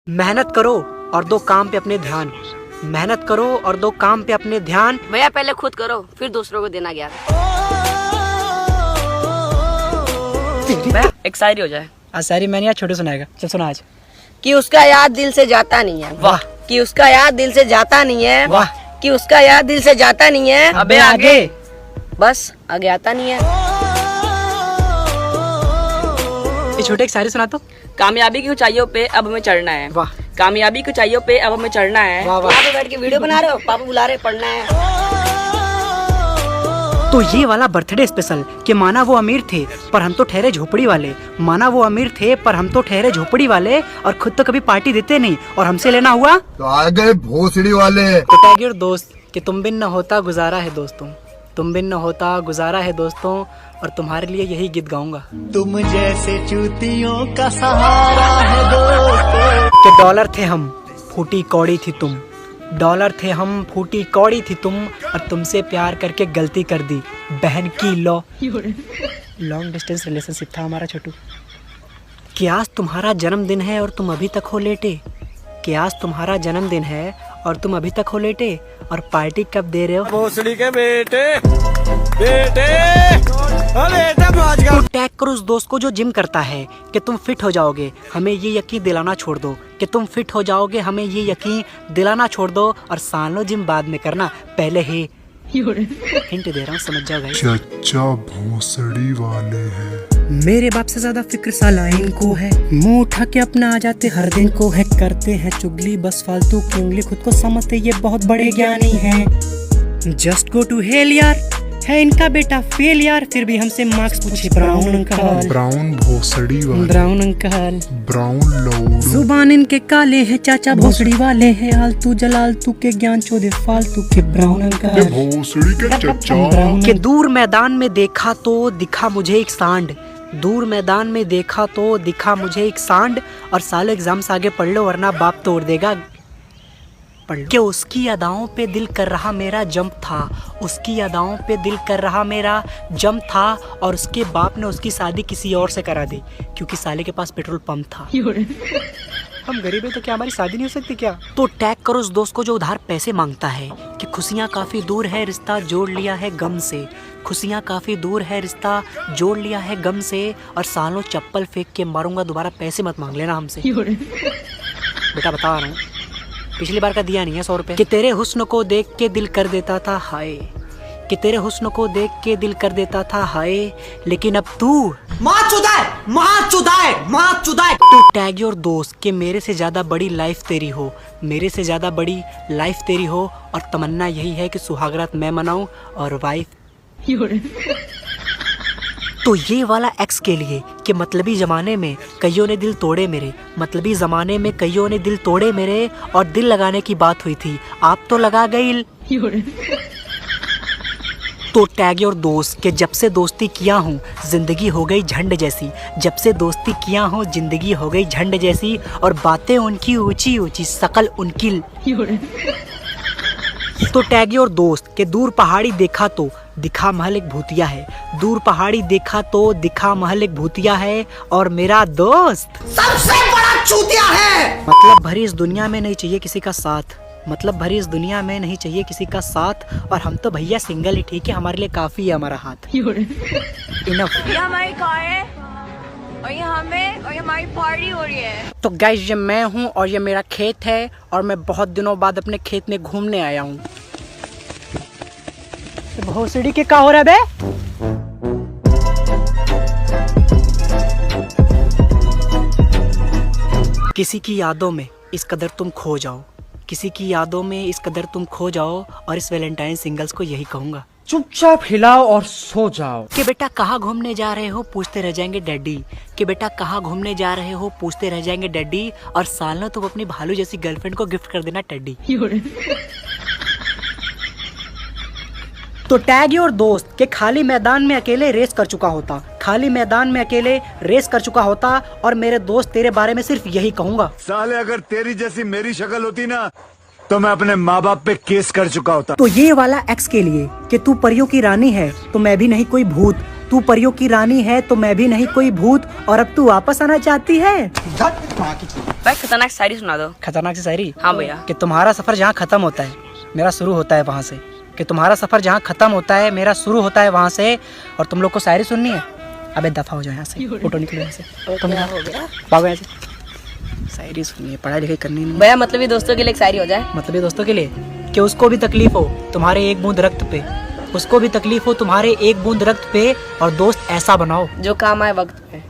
मेहनत करो और दो काम पे अपने ध्यान। मेहनत करो और दो काम पे अपने ध्यान। भैया पहले खुद करो फिर दूसरों को देना ज्ञान। भैया एक शायरी हो जाए। आज सारी मैंने यार छोटे सुनाएगा। चल सुना आज। कि उसका याद दिल से जाता नहीं है। वाह। कि उसका याद दिल से जाता नहीं है। वाह। कि उसका याद दिल से जाता नहीं है। अबे आगे। बस आगे आता नहीं है। ये छोटे एक शायरी सुना तो। कामयाबी की ऊंचाइयों पे अब हमें चढ़ना है। वाह। कामयाबी की ऊंचाइयों पे अब हमें चढ़ना है। वाह, वाह। यहाँ पे बैठ के वीडियो बना रहे हो, पापा बुला रहे, पढ़ना है। तो ये वाला बर्थडे स्पेशल कि माना वो अमीर थे पर हम तो ठहरे झोपड़ी वाले। माना वो अमीर थे पर हम तो ठहरे झोपड़ी वाले और खुद तो कभी पार्टी देते नहीं और हमसे लेना हुआ तो आ गए भोसड़ी वाले। तो टैगियर दोस्त कि तुम बिन न होता गुजारा है दोस्तों। तुम बिन न होता गुजारा है दोस्तों और तुम्हारे लिए यही गीत गाऊंगा। तुम जैसे चूतियों का सहारा है दोस्तों। कि डॉलर थे हम फूटी कौड़ी थी तुम। डॉलर थे हम फूटी कौड़ी थी तुम और तुमसे प्यार करके गलती कर दी बहन की लो। लॉन्ग डिस्टेंस रिलेशनशिप था हमारा छोटू। कि आज तुम्हारा जन्मदिन है और तुम अभी तक हो लेटे। कि आज तुम्हारा जन्मदिन है और तुम अभी तक हो लेटे और पार्टी कब दे रहे हो। भोसड़ी के बेटे बेटे बेटा पहुंच गया। तो टैग करो उस दोस्त को जो जिम करता है कि तुम फिट हो जाओगे। हमें ये यकीन दिलाना छोड़ दो कि तुम फिट हो जाओगे। हमें ये यकीन दिलाना छोड़ दो और सालों जिम बाद में करना, पहले ही हिंट दे रहा हूँ, समझ जाओ भाई। चच्चा भोसड़ी वाले हैं। मेरे बाप से ज्यादा फिक्र साला इनको है। मुंह उठा के अपना आ जाते हर दिन को है। करते हैं चुगली बस फालतू की उंगली, खुद को समझते ये बहुत बड़े ज्ञानी हैं। जस्ट गो टू हेल यार है इनका बेटा फेल यार, फिर भी हमसे मार्क्स पूछे ब्राउन अंकल। ब्राउन भोसड़ी वाले। Brown uncle. ब्राउन लौड़ू। जुबान इनके काले हैं चाचा भोसड़ी वाले हैं। आलतू जलालतू के ज्ञान चोदे फालतू के ब्राउन अंकल। भोसड़ी के चच्चा। कि दूर मैदान में देखा तो दिखा मुझे एक सांड। दूर मैदान में देखा तो दिखा मुझे एक सांड और सालों एग्जाम्स आगे पढ़ लो वरना बाप तोड़ देगा। कि उसकी अदाओं पे दिल कर रहा मेरा जंप था। उसकी अदाओं पे दिल कर रहा मेरा जंप था और उसके बाप ने उसकी शादी किसी और से करा दी क्योंकि साले के पास पेट्रोल पंप था। हम गरीब हैं तो क्या हमारी शादी नहीं हो सकती क्या। तो टैग करो उस दोस्त को जो उधार पैसे मांगता है कि खुशियाँ काफी दूर है रिश्ता जोड़ लिया है गम से। खुशियाँ काफी दूर है रिश्ता जोड़ लिया है गम से और सालों चप्पल फेंक के मारूंगा, दोबारा पैसे मत मांग लेना हमसे। बेटा बता रहा हूँ, पिछली बार का दिया नहीं है 100 रुपए। कि तेरे हुस्न को देख के दिल कर देता था हाय। कि तेरे हुस्न को देख के दिल कर देता था हाय, लेकिन अब तू मार चुदाए। तू टैग योर दोस्त कि मेरे से ज्यादा बड़ी लाइफ तेरी हो। मेरे से ज्यादा बड़ी लाइफ तेरी हो और तमन्ना यही है कि सुहागरात मैं मनाऊं और वाइफ। तो ये वाला एक्स के लिए कि मतलबी जमाने में कईयों ने दिल तोड़े मेरे। मतलबी जमाने में कईयों ने दिल तोड़े मेरे और दिल लगाने की बात हुई थी, आप तो लगा गई। तो टैग योर दोस्त कि जब से दोस्ती किया हूँ जिंदगी हो गई झंड जैसी। जब से दोस्ती किया हूँ जिंदगी हो गई झंड जैसी और बातें उनकी ऊंची ऊंची शकल उनकी। तो टैग योर दोस्त के दूर पहाड़ी देखा तो दिखा महल एक भूतिया है। दूर पहाड़ी देखा तो दिखा महल एक भूतिया है और मेरा दोस्त सबसे बड़ा चूतिया है। मतलब भरी इस दुनिया में नहीं चाहिए किसी का साथ। मतलब भरी इस दुनिया में नहीं चाहिए किसी का साथ और हम तो भैया सिंगल ही ठीक है, हमारे लिए काफी है हमारा हाथ। इनफ। ये हमारी कार है और ये हमें और ये हमारी पार्टी हो रही है। तो गाइस ये मैं हूँ और ये मेरा खेत है और मैं बहुत दिनों बाद अपने खेत में घूमने आया हूँ। भोसड़ी के क्या हो रहा है बे? किसी की यादों में इस कदर तुम खो जाओ। किसी की यादों में इस कदर तुम खो जाओ और इस वैलेंटाइन सिंगल्स को यही कहूंगा, चुपचाप हिलाओ और सो जाओ। कि बेटा कहाँ घूमने जा रहे हो पूछते रह जाएंगे डैडी। कि बेटा कहाँ घूमने जा रहे हो पूछते रह जाएंगे डैडी और सालों तुम अपनी भालू जैसी गर्लफ्रेंड को गिफ्ट कर देना टेडी। तो टैग योर दोस्त के खाली मैदान में अकेले रेस कर चुका होता। खाली मैदान में अकेले रेस कर चुका होता और मेरे दोस्त तेरे बारे में सिर्फ यही कहूंगा, साले अगर तेरी जैसी मेरी शक्ल होती ना तो मैं अपने माँ बाप पे केस कर चुका होता। तो ये वाला एक्स के लिए कि तू परियों की रानी है तो मैं भी नहीं कोई भूत। तू परियों की रानी है तो मैं भी नहीं कोई भूत, और अब तू वापस आना चाहती है। भाई खतरनाक शायरी सुना दो। खतरनाक सी शायरी। हाँ भैया। कि तुम्हारा सफर जहाँ खत्म होता है मेरा शुरू होता है वहाँ से, कि तुम्हारा सफर जहाँ खत्म होता है मेरा शुरू होता है वहाँ से। और तुम लोग को शायरी सुननी है? अबे दफा हो जाओ यहाँ से, फोटो निकलो यहाँ से, तुम हो गया भागो यहाँ से। शायरी सुननी है, पढ़ाई लिखाई करनी नहीं। भैया मतलब ये दोस्तों के लिए एक शायरी हो जाए। मतलब ये दोस्तों के लिए कि उसको भी तकलीफ हो तुम्हारे एक बूंद रक्त पे, उसको भी तकलीफ हो तुम्हारे एक बूंद रक्त पे, और दोस्त ऐसा बनाओ जो काम आए वक्त पे।